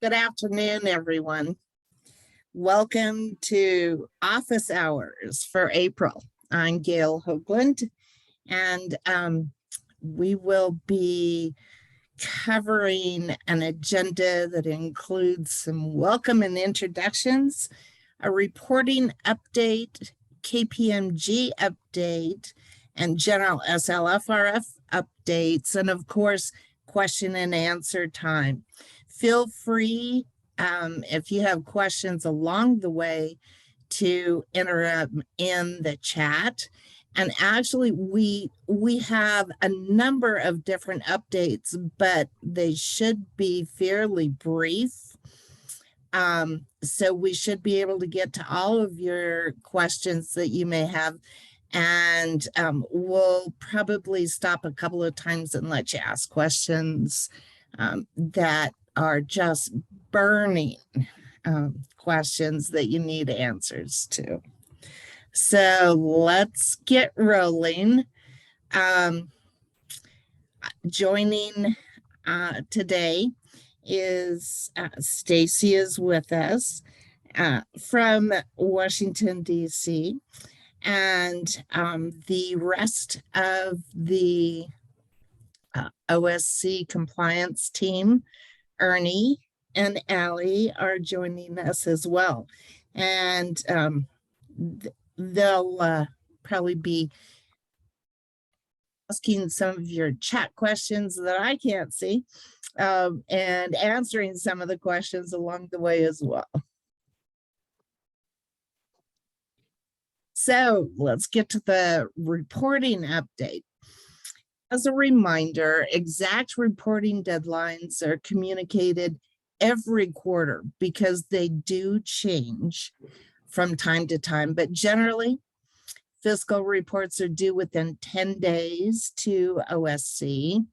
Good afternoon, everyone. Welcome to office hours for April. I'm Gail Hoagland, and we will be covering an agenda that includes some welcome and introductions, a reporting update, KPMG update, and general SLFRF updates, and of course, question and answer time. Feel free, if you have questions along the way, to enter them in the chat. And actually, we have a number of different updates, but they should be fairly brief. So we should be able to get to all of your questions that you may have. And we'll probably stop a couple of times and let you ask questions that are just burning questions that you need answers to. So let's get rolling. Joining today is Stacy is with us from Washington, D.C. And the rest of the OSC compliance team, Ernie and Allie, are joining us as well. And they'll probably be asking some of your chat questions that I can't see, and answering some of the questions along the way as well. So let's get to the reporting update. As a reminder, exact reporting deadlines are communicated every quarter because they do change from time to time, but generally fiscal reports are due within 10 days to OSC.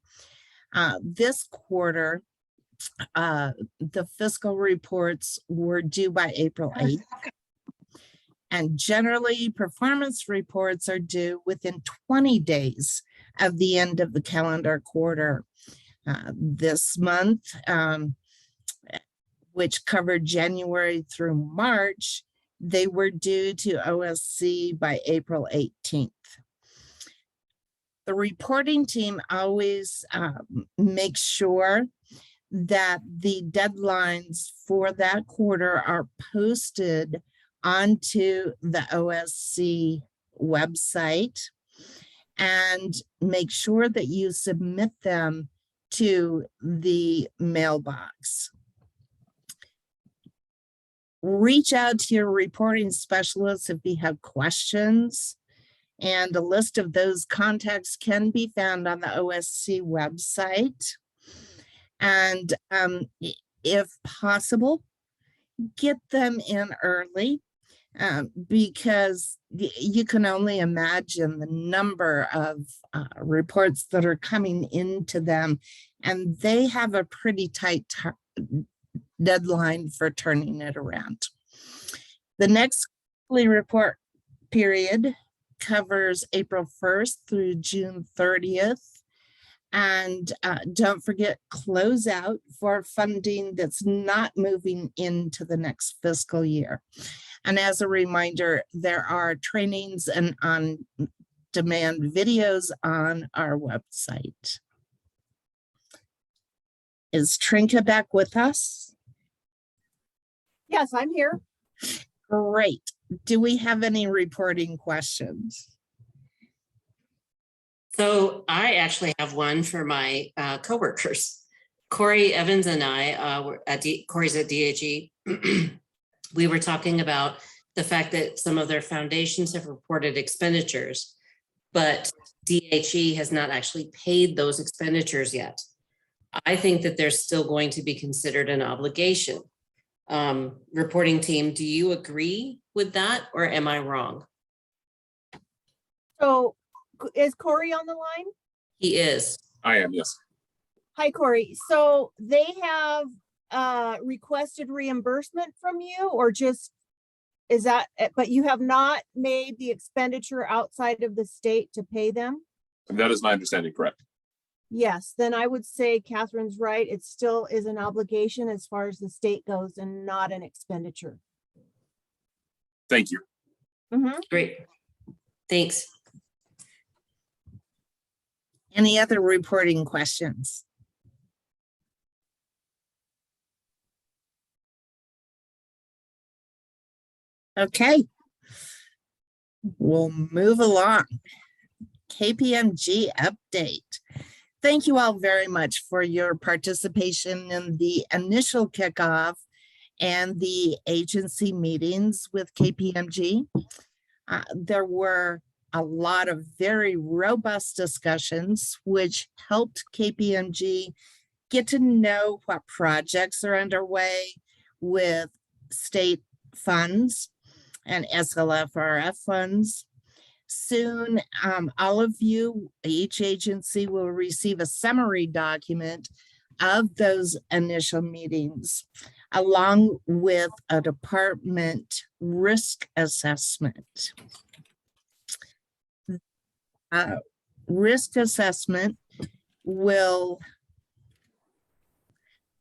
This quarter, the fiscal reports were due by April 8th. And generally, performance reports are due within 20 days of the end of the calendar quarter. This month, which covered January through March, they were due to OSC by April 18th. The reporting team always makes sure that the deadlines for that quarter are posted onto the OSC website, and make sure that you submit them to the mailbox. Reach out to your reporting specialists if you have questions, and a list of those contacts can be found on the OSC website. And if possible, get them in early, because you can only imagine the number of reports that are coming into them, and they have a pretty tight deadline for turning it around. The next quarterly report period covers April 1st through June 30th. And don't forget closeout for funding that's not moving into the next fiscal year. And as a reminder, there are trainings and on-demand videos on our website. Is Trinka back with us? Yes, I'm here. Great. Do we have any reporting questions? So I actually have one for my coworkers. Corey Evans and I were at Corey's at DHE. We were talking about the fact that some of their foundations have reported expenditures, but DHE has not actually paid those expenditures yet. I think that they're still going to be considered an obligation. Reporting team, do you agree with that, or am I wrong? So is Corey on the line? He is. I am, yes. Hi, Corey. So they have requested reimbursement from you, or just is that, but you have not made the expenditure outside of the state to pay them? That is my understanding, correct. yes, then I would say Catherine's right. It still is an obligation as far as the state goes and not an expenditure. Thank you. Mhm. Great. Thanks. Any other reporting questions? Okay. We'll move along. KPMG update. Thank you all very much for your participation in the initial kickoff and the agency meetings with KPMG. There were a lot of very robust discussions, which helped KPMG get to know what projects are underway with state funds and SLFRF funds. Soon, all of you, each agency will receive a summary document of those initial meetings, along with a department risk assessment. Risk assessment will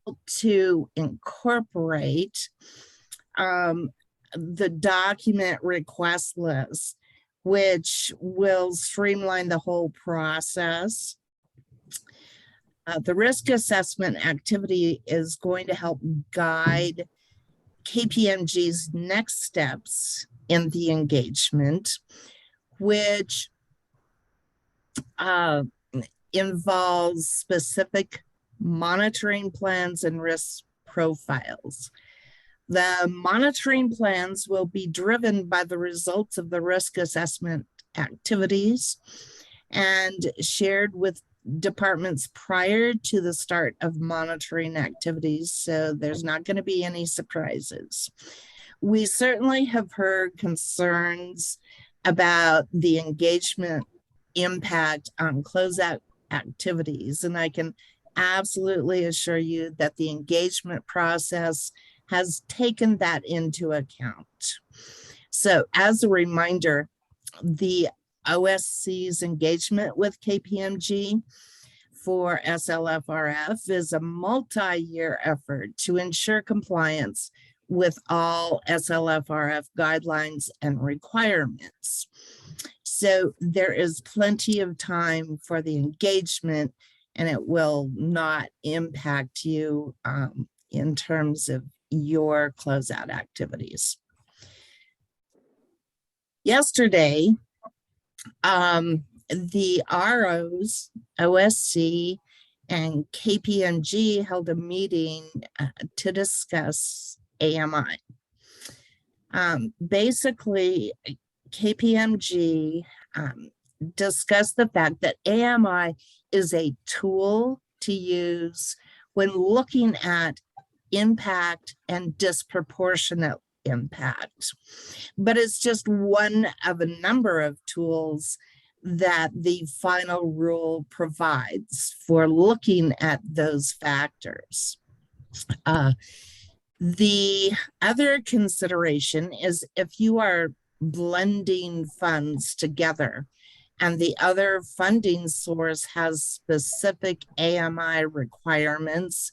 help to incorporate the document request list, which will streamline the whole process. The risk assessment activity is going to help guide KPMG's next steps in the engagement, which involves specific monitoring plans and risk profiles. The monitoring plans will be driven by the results of the risk assessment activities and shared with departments prior to the start of monitoring activities, so there's not going to be any surprises. We certainly have heard concerns about the engagement impact on closeout activities, and I can absolutely assure you that the engagement process has taken that into account. So as a reminder, the OSC's engagement with KPMG for SLFRF is a multi-year effort to ensure compliance with all SLFRF guidelines and requirements. So there is plenty of time for the engagement, and it will not impact you in terms of your closeout activities. Yesterday, the ROs, OSC, and KPMG held a meeting to discuss AMI. Basically, KPMG discussed the fact that AMI is a tool to use when looking at impact and disproportionate impact. But it's just one of a number of tools that the final rule provides for looking at those factors. The other consideration is if you are blending funds together and the other funding source has specific AMI requirements,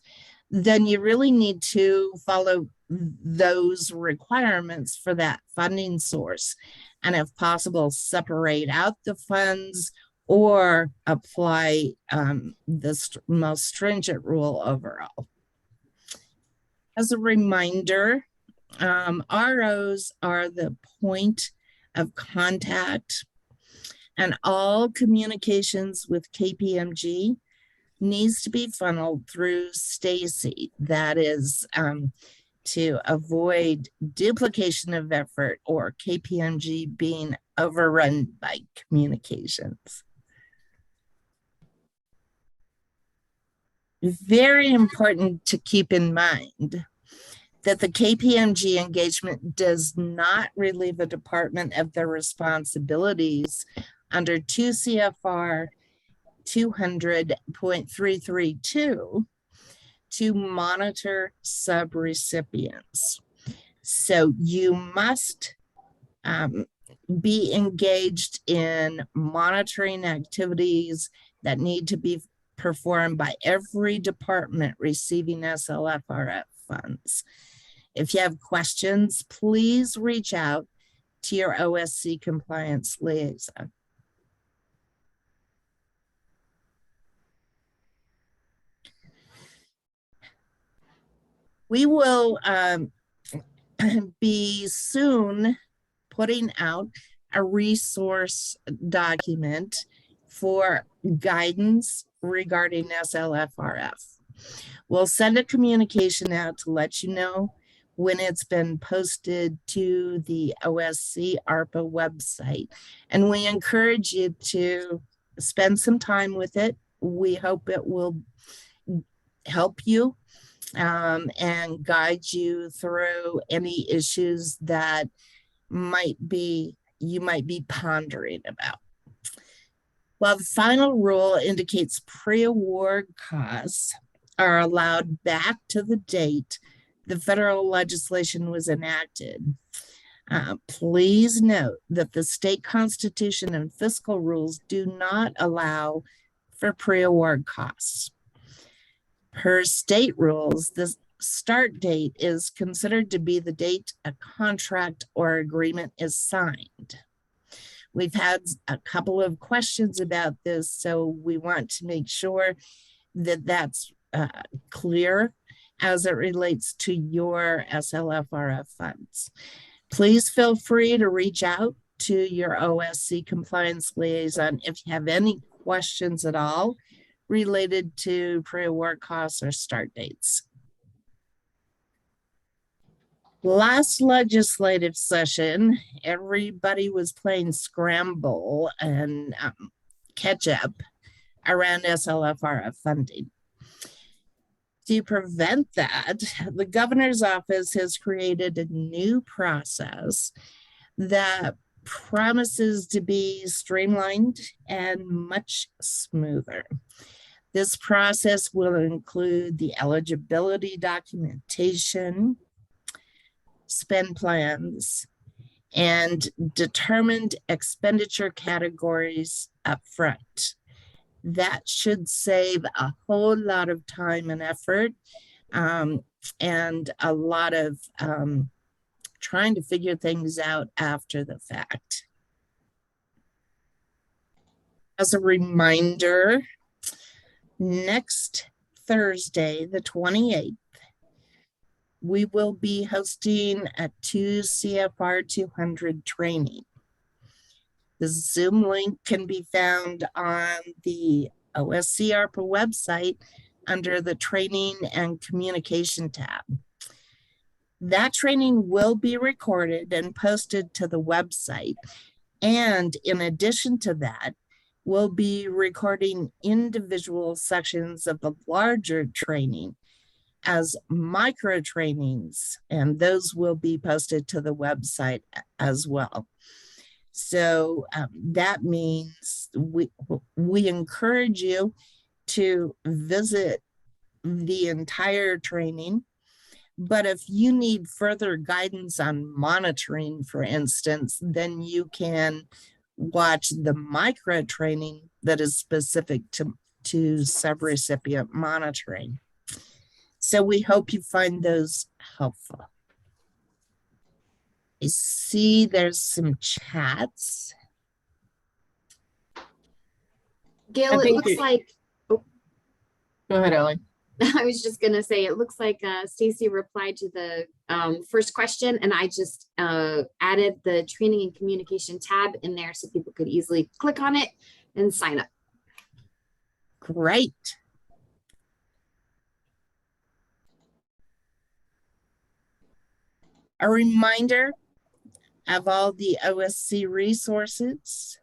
then you really need to follow those requirements for that funding source. And if possible, separate out the funds or apply the most stringent rule overall. As a reminder, ROs are the point of contact, and all communications with KPMG needs to be funneled through Stacy. That is to avoid duplication of effort or KPMG being overrun by communications. Very important to keep in mind that the KPMG engagement does not relieve a department of their responsibilities under 2 CFR 200.332 to monitor subrecipients. So you must be engaged in monitoring activities that need to be performed by every department receiving SLFRF funds. If you have questions, please reach out to your OSC compliance liaison. We will be soon putting out a resource document for guidance regarding SLFRF. We'll send a communication out to let you know when it's been posted to the OSC ARPA website. And we encourage you to spend some time with it. We hope it will help you and guide you through any issues that you might be pondering about. Well, the final rule indicates pre-award costs are allowed back to the date the federal legislation was enacted. Please note that the state constitution and fiscal rules do not allow for pre-award costs. Per state rules, the start date is considered to be the date a contract or agreement is signed. We've had a couple of questions about this, so we want to make sure that that's clear as it relates to your SLFRF funds. Please feel free to reach out to your OSC compliance liaison if you have any questions at all related to pre-award costs or start dates. Last legislative session, everybody was playing scramble and catch up around SLFRF funding. To prevent that, the governor's office has created a new process that promises to be streamlined and much smoother. This process will include the eligibility documentation, spend plans, and determined expenditure categories up front. That should save a whole lot of time and effort and a lot of trying to figure things out after the fact. As a reminder, next Thursday, the 28th, we will be hosting a 2 CFR 200 training. The Zoom link can be found on the OSC ARPA website under the Training and Communication tab. That training will be recorded and posted to the website. And in addition to that, we'll be recording individual sections of the larger training as micro trainings, and those will be posted to the website as well. So that means we encourage you to visit the entire training. But if you need further guidance on monitoring, for instance, then you can watch the micro training that is specific to subrecipient monitoring. So we hope you find those helpful. I see there's some chats. Gail, it looks like, Go ahead, Ellie. I was just gonna say, it looks like Stacy replied to the first question, and I just added the training and communication tab in there so people could easily click on it and sign up. Great. A reminder of all the OSC resources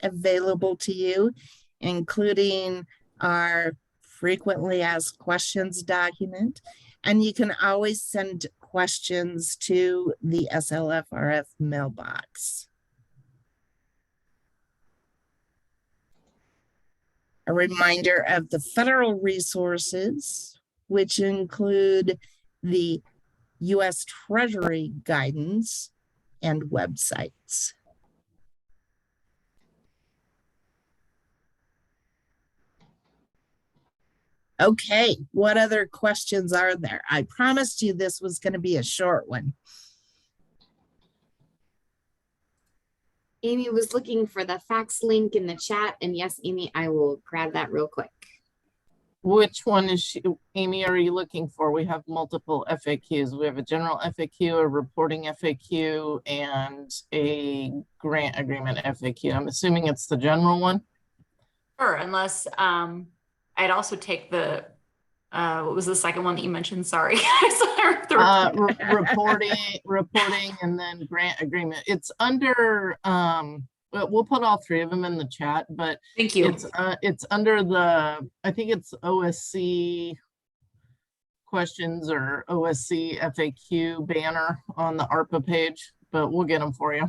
available to you, including our frequently asked questions document. And you can always send questions to the SLFRF mailbox. A reminder of the federal resources, which include the U.S. Treasury guidance and websites. Okay, what other questions are there? I promised you this was going to be a short one. Amy was looking for the fax link in the chat, and yes, Amy, I will grab that real quick. Which one is she, Amy, are you looking for? We have multiple FAQs. We have a general FAQ, a reporting FAQ, and a grant agreement FAQ. I'm assuming it's the general one. Sure, unless I'd also take the what was the second one that you mentioned? Sorry. Reporting, and then grant agreement. It's under we'll put all three of them in the chat, but Thank you. it's under the, I think it's OSC questions or OSC FAQ banner on the ARPA page, but we'll get them for you.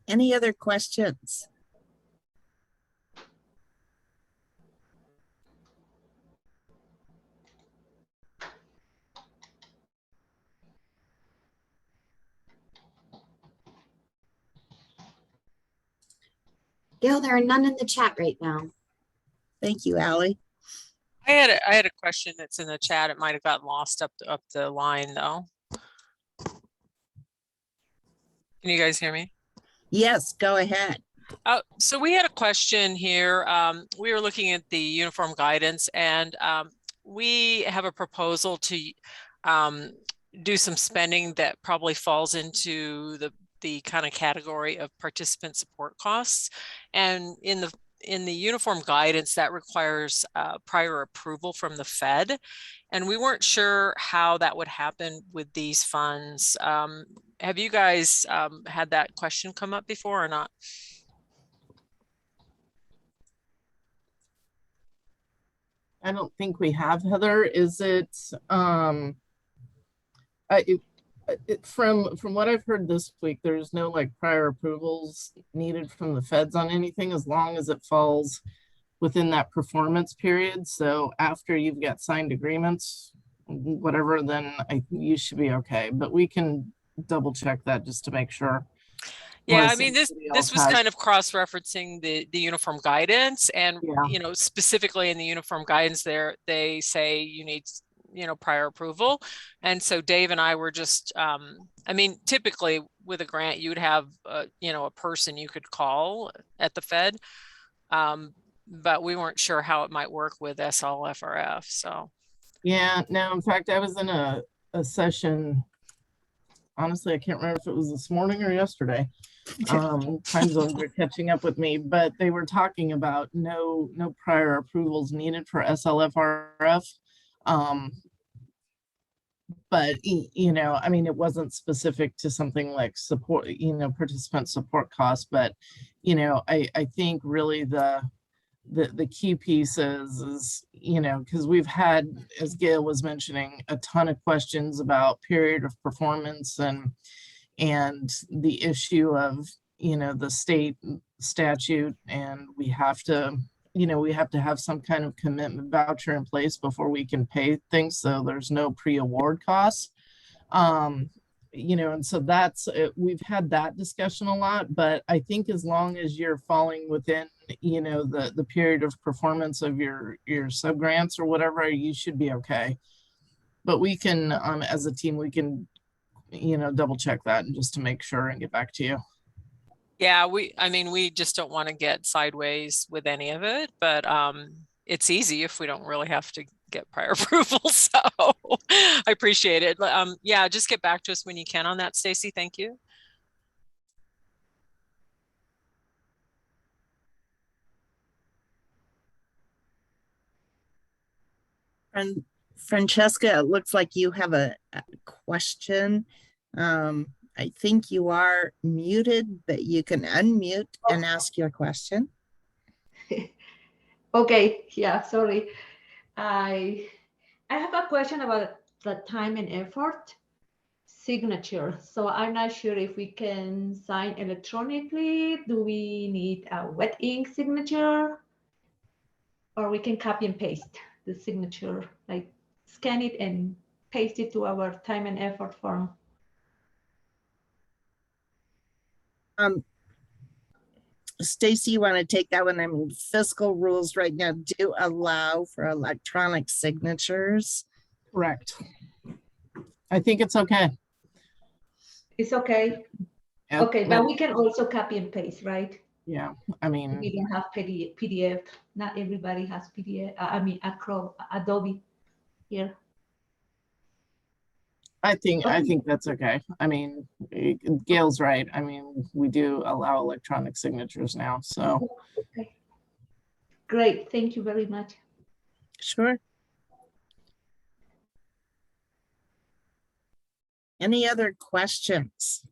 Any other questions? Gail, there are none in the chat right now. Thank you, Allie. I had a question that's in the chat. It might have gotten lost up the line though. Can you guys hear me? Yes, go ahead. So we had a question here. We were looking at the uniform guidance, and we have a proposal to do some spending that probably falls into the kind of category of participant support costs. And in the uniform guidance, that requires prior approval from the Fed. And we weren't sure how that would happen with these funds. Have you guys had that question come up before or not? I don't think we have, Heather. Is it, from what I've heard this week, there's no like prior approvals needed from the feds on anything as long as it falls within that performance period. So after you've got signed agreements, whatever, then you should be okay. But we can double check that just to make sure. Yeah, I mean, this was kind of cross-referencing the uniform guidance, and you know, specifically in the uniform guidance there, they say you need, you know, prior approval. And so Dave and I were just, I mean, typically with a grant, you would have, you know, a person you could call at the Fed, but we weren't sure how it might work with SLFRF. So yeah, no, in fact, I was in a session. Honestly, I can't remember if it was this morning or yesterday. Time zones are catching up with me, but they were talking about no prior approvals needed for SLFRF. But you know, I mean, it wasn't specific to something like support, you know, participant support costs. But you know, I think really the key piece is, you know, because we've had, as Gail was mentioning, a ton of questions about period of performance and the issue of, you know, the state statute, and we have to, you know, we have to have some kind of commitment voucher in place before we can pay things, so there's no pre-award costs. You know, and so that's we've had that discussion a lot, but I think as long as you're falling within, you know, the period of performance of your sub grants or whatever, you should be okay. But we can, as a team, we can, you know, double check that and just to make sure and get back to you. yeah, I mean, we just don't want to get sideways with any of it, but it's easy if we don't really have to get prior approval. So I appreciate it. Yeah, just get back to us when you can on that, Stacy. Thank you. And Francesca, it looks like you have a question. I think you are muted, but you can unmute and ask your question. Okay, yeah, sorry. I have a question about the time and effort signature. So I'm not sure if we can sign electronically. Do we need a wet ink signature? or we can copy and paste the signature, like scan it and paste it to our time and effort form. Stacy, you want to take that one? I mean, fiscal rules right now do allow for electronic signatures. Correct. I think it's okay. It's okay. Yep, Okay, but we can also copy and paste, right? yeah, I mean, We don't have PDF. Not everybody has PDF. I mean, Adobe here. I think that's okay. I mean, Gail's right. I mean, we do allow electronic signatures now, so. Okay. Great, thank you very much. Sure. Any other questions?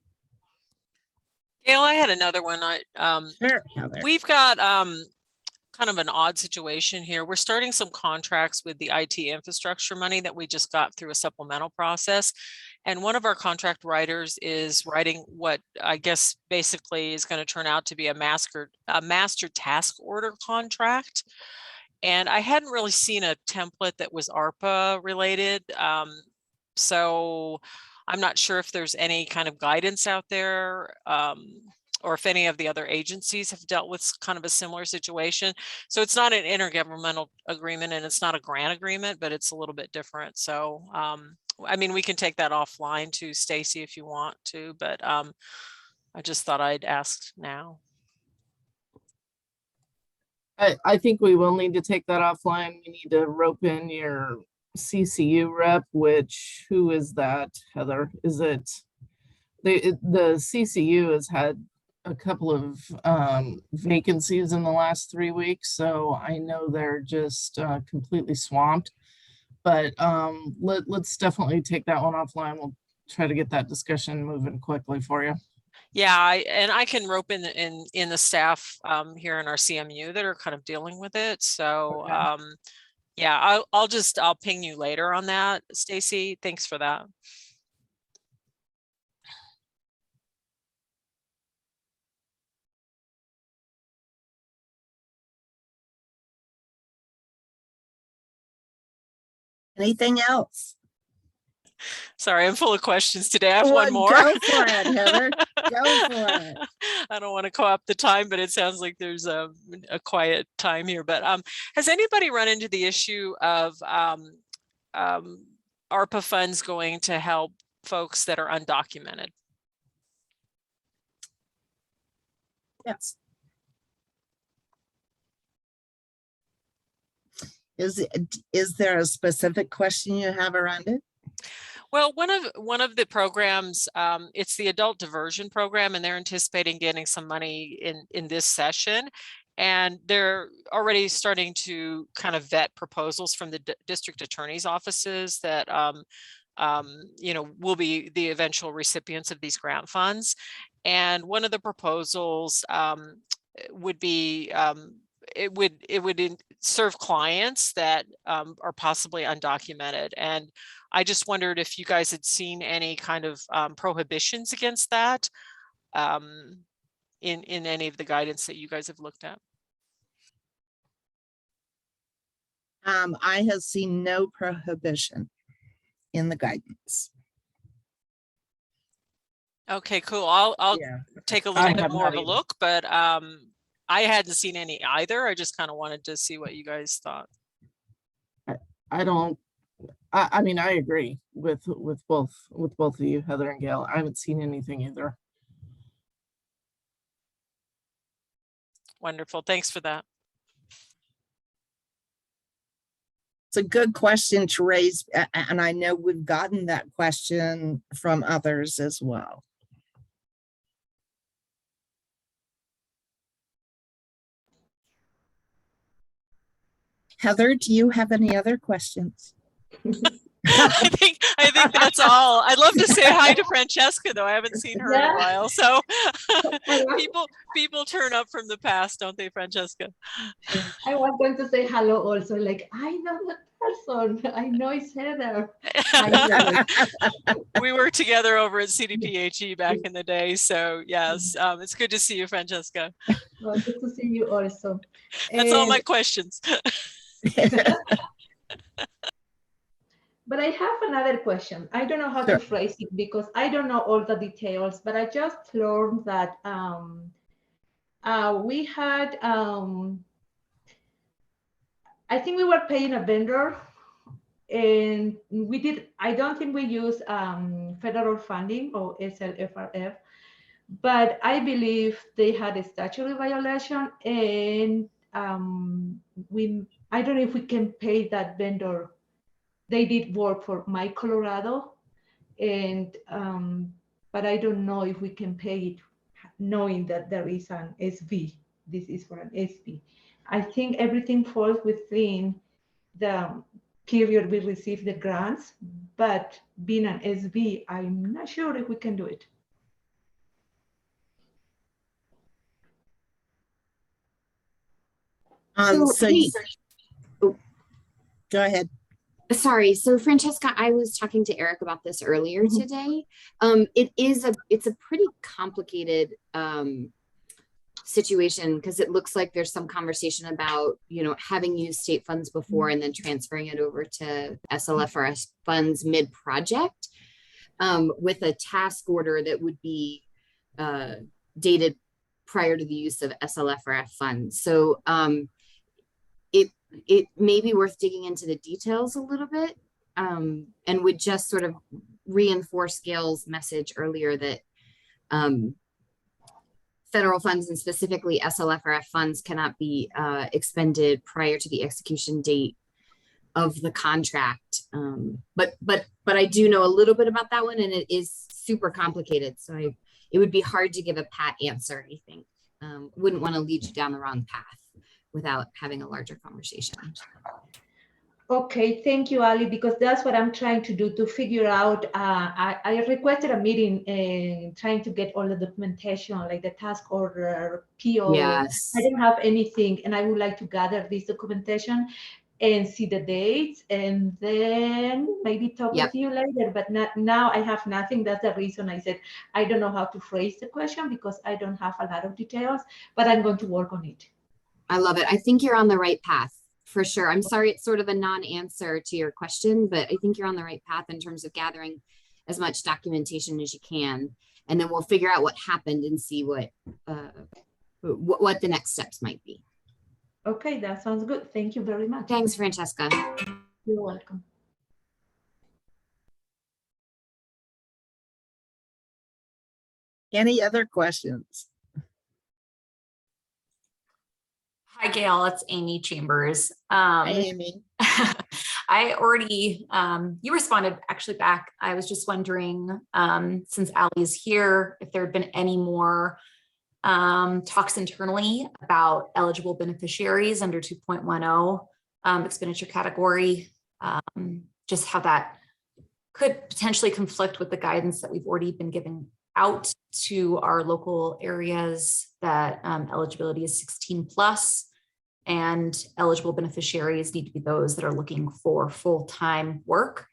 Gail, I had another one. Sure, Heather. We've got kind of an odd situation here. We're starting some contracts with the IT infrastructure money that we just got through a supplemental process. And one of our contract writers is writing what I guess basically is going to turn out to be a master task order contract. And I hadn't really seen a template that was ARPA related. So I'm not sure if there's any kind of guidance out there, or if any of the other agencies have dealt with kind of a similar situation. So it's not an intergovernmental agreement and it's not a grant agreement, but it's a little bit different. So, I mean, we can take that offline to Stacy if you want to, but I just thought I'd ask now. I think we will need to take that offline. We need to rope in your CCU rep, which, who is that, Heather? Is it, the CCU has had a couple of vacancies in the last 3 weeks, so I know they're just completely swamped. But let's definitely take that one offline. We'll try to get that discussion moving quickly for you. Yeah, and I can rope in the staff here in our CMU that are kind of dealing with it. So Okay. yeah, I'll ping you later on that, Stacy. Thanks for that. Anything else? Sorry, I'm full of questions today. I have Well, one more. Go for it, Heather. Go for it. I don't want to co-opt the time, but it sounds like there's a quiet time here. But has anybody run into the issue of ARPA funds going to help folks that are undocumented? Yes. Is there a specific question you have around it? Well, one of the programs, it's the adult diversion program, and they're anticipating getting some money in this session. And they're already starting to kind of vet proposals from the district attorney's offices that you know, will be the eventual recipients of these grant funds. And one of the proposals would be it would serve clients that are possibly undocumented. And I just wondered if you guys had seen any kind of prohibitions against that in any of the guidance that you guys have looked at. I have seen no prohibition in the guidance. Okay, cool. I'll Yeah. take a little bit have more of not a either. look, but I hadn't seen any either. I just kind of wanted to see what you guys thought. I mean, I agree with both of you, Heather and Gail. I haven't seen anything either. Wonderful. Thanks for that. It's a good question to raise, and I know we've gotten that question from others as well. Heather, do you have any other questions? I think that's all. I'd love to say hi to Francesca, though I haven't seen her in a while. So people turn up from the past, don't they, Francesca? I was going to say hello also, like, I know that person. I know it's Heather. We were together over at CDPHE back in the day. So yes, it's good to see you, Francesca. Well, good to see you also. That's all my questions. But I have another question. I don't know how Sure. to phrase it because I don't know all the details, but I just learned that we had, I think we were paying a vendor and I don't think we use federal funding or SLFRF, but I believe they had a statutory violation and I don't know if we can pay that vendor. They did work for My Colorado, and but I don't know if we can pay it knowing that there is an SV. This is for an SV. I think everything falls within the period we receive the grants, but being an SV, I'm not sure if we can do it. So hey, go ahead. sorry. So Francesca, I was talking to Eric about this earlier today. It's a pretty complicated situation because it looks like there's some conversation about, having used state funds before and then transferring it over to SLFRS funds mid-project with a task order that would be dated prior to the use of SLFRF funds. So it may be worth digging into the details a little bit and would just sort of reinforce Gail's message earlier that federal funds and specifically SLFRF funds cannot be expended prior to the execution date of the contract. But I do know a little bit about that one, and it is super complicated. So it would be hard to give a pat answer, I think. Wouldn't want to lead you down the wrong path without having a larger conversation. Okay, thank you, Ali, because that's what I'm trying to do to figure out. I requested a meeting and trying to get all the documentation, like the task order, PO. Yes. I didn't have anything, and I would like to gather this documentation and see the dates, and then maybe talk with you later. But now I have nothing. That's the reason I said I don't know how to phrase the question because I don't have a lot of details, but I'm going to work on it. I love it. I think you're on the right path. For sure. I'm sorry it's sort of a non-answer to your question, but I think you're on the right path in terms of gathering as much documentation as you can. And then we'll figure out what happened and see what the next steps might be. Okay, that sounds good. Thank you very much. Thanks, Francesca. You're welcome. Any other questions? Hi, Gail. It's Amy Chambers. Hi, Amy. I already, you responded actually back. I was just wondering, since Ali's here, if there had been any more talks internally about eligible beneficiaries under 2.10 expenditure category, just how that could potentially conflict with the guidance that we've already been giving out to our local areas that eligibility is 16 plus, and eligible beneficiaries need to be those that are looking for full-time work.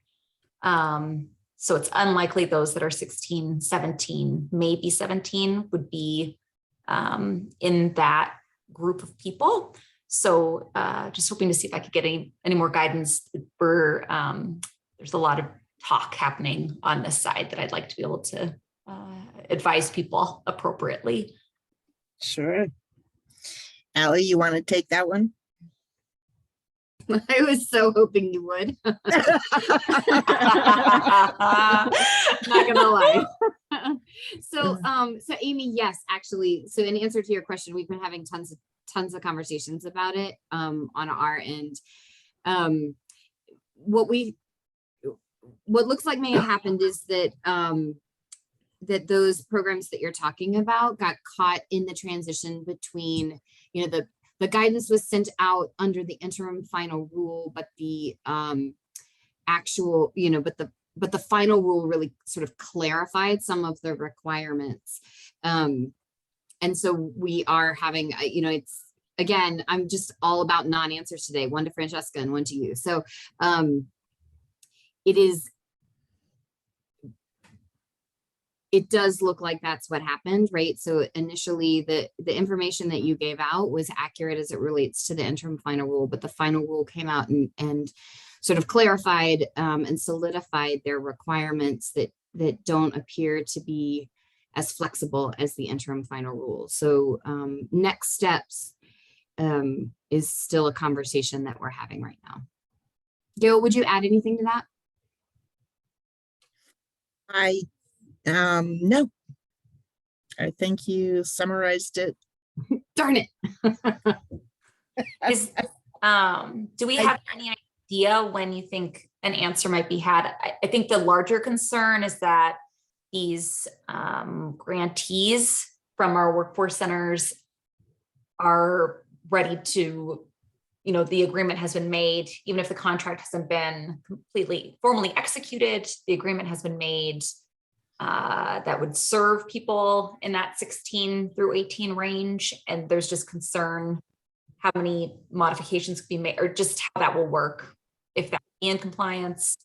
So it's unlikely those that are 16, 17, maybe 17 would be in that group of people. So just hoping to see if I could get any more guidance. There's a lot of talk happening on this side that I'd like to be able to advise people appropriately. Sure. Ali, you want to take that one? I was so hoping you would. Not gonna lie. So Amy, yes, actually, so in answer to your question, we've been having tons of conversations about it on our end. What looks like may have happened is that that those programs that you're talking about got caught in the transition between, the guidance was sent out under the interim final rule, but the actual, but the final rule really sort of clarified some of the requirements. And so we are having, it's, again, I'm just all about non-answers today, one to Francesca and one to you. So it is, it does look like that's what happened, right? So initially the information that you gave out was accurate as it relates to the interim final rule, but the final rule came out and sort of clarified and solidified their requirements that don't appear to be as flexible as the interim final rule. So next steps is still a conversation that we're having right now. Gail, would you add anything to that? No, I think you summarized it. Darn it. Do we have any idea when you think an answer might be had? I think the larger concern is that these grantees from our workforce centers are ready to, the agreement has been made, even if the contract hasn't been completely formally executed, the agreement has been made that would serve people in that 16 through 18 range. And there's just concern how many modifications could be made, or just how that will work, if that be in compliance,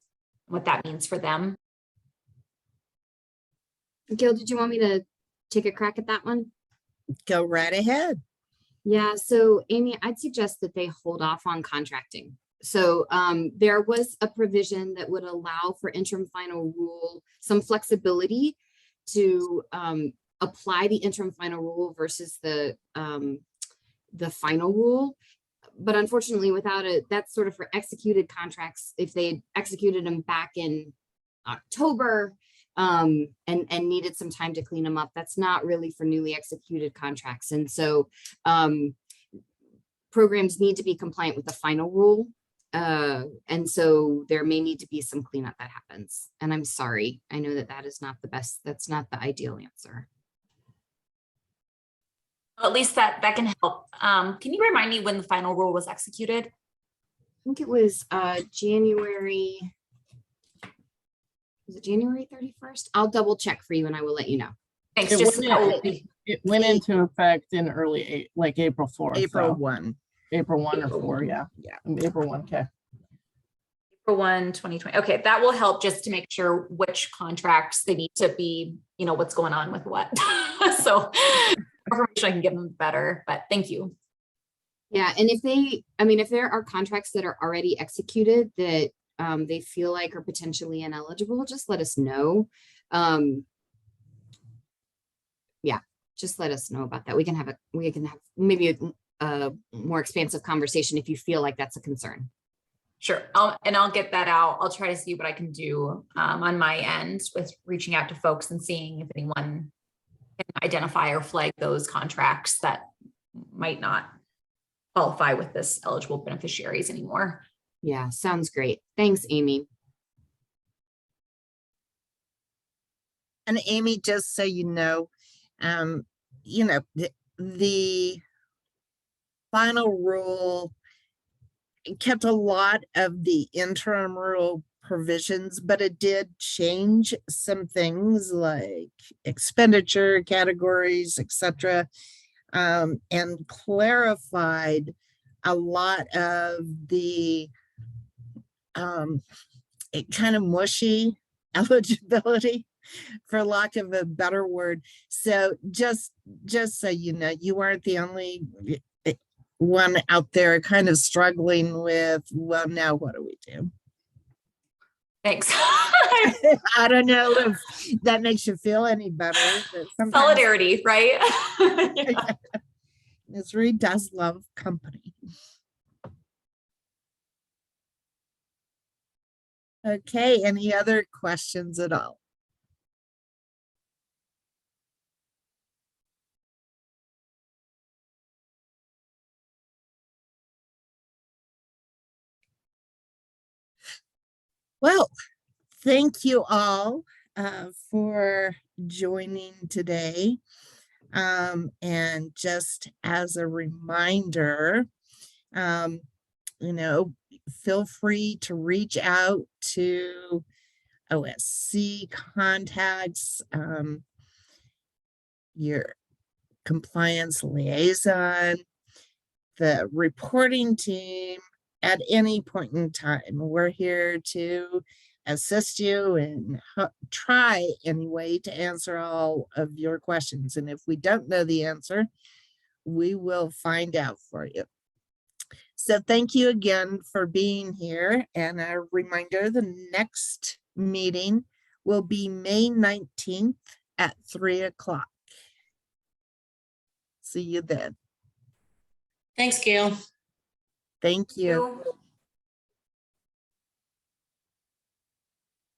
what that means for them. Gail, did you want me to take a crack at that one? Go right ahead. Yeah, so Amy, I'd suggest that they hold off on contracting. So there was a provision that would allow for interim final rule some flexibility to apply the interim final rule versus the final rule. But unfortunately, without it, that's sort of for executed contracts. If they executed them back in October and needed some time to clean them up, that's not really for newly executed contracts. And so programs need to be compliant with the final rule. And so there may need to be some cleanup that happens. And I'm sorry, I know that is not the best, that's not the ideal answer. At least that can help. Can you remind me when the final rule was executed? I think it was January. Was it January 31st? I'll double check for you and I will let you know. Thanks. It went into effect in early, like April 4th. April so 1. April 1 or 4, yeah. Yeah. April 1, okay. April 1, 2020. Okay, that will help just to make sure which contracts they need to be, what's going on with what. So information I can give them better, but thank you. Yeah, and if there are contracts that are already executed that they feel like are potentially ineligible, just let us know. Yeah, just let us know about that. We can have maybe a more expansive conversation if you feel like that's a concern. Sure, I'll get that out. I'll try to see what I can do on my end with reaching out to folks and seeing if anyone can identify or flag those contracts that might not qualify with this eligible beneficiaries anymore. Yeah, sounds great. Thanks, Amy. And Amy, just so you know, the final rule kept a lot of the interim rule provisions, but it did change some things like expenditure categories, etc., and clarified a lot of the kind of mushy eligibility, for lack of a better word. So just so you know, you aren't the only one out there kind of struggling with, well, now what do we do? Thanks. I don't know if that makes you feel any better. Solidarity, right? Yeah. Misery does love company. Okay, any other questions at all? Well, thank you all for joining today. And just as a reminder, feel free to reach out to OSC contacts, your compliance liaison, the reporting team at any point in time. We're here to assist you and try anyway to answer all of your questions. And if we don't know the answer, we will find out for you. So thank you again for being here. And a reminder, the next meeting will be May 19th at 3 o'clock. See you then. Thanks, Gail. Thank you. You.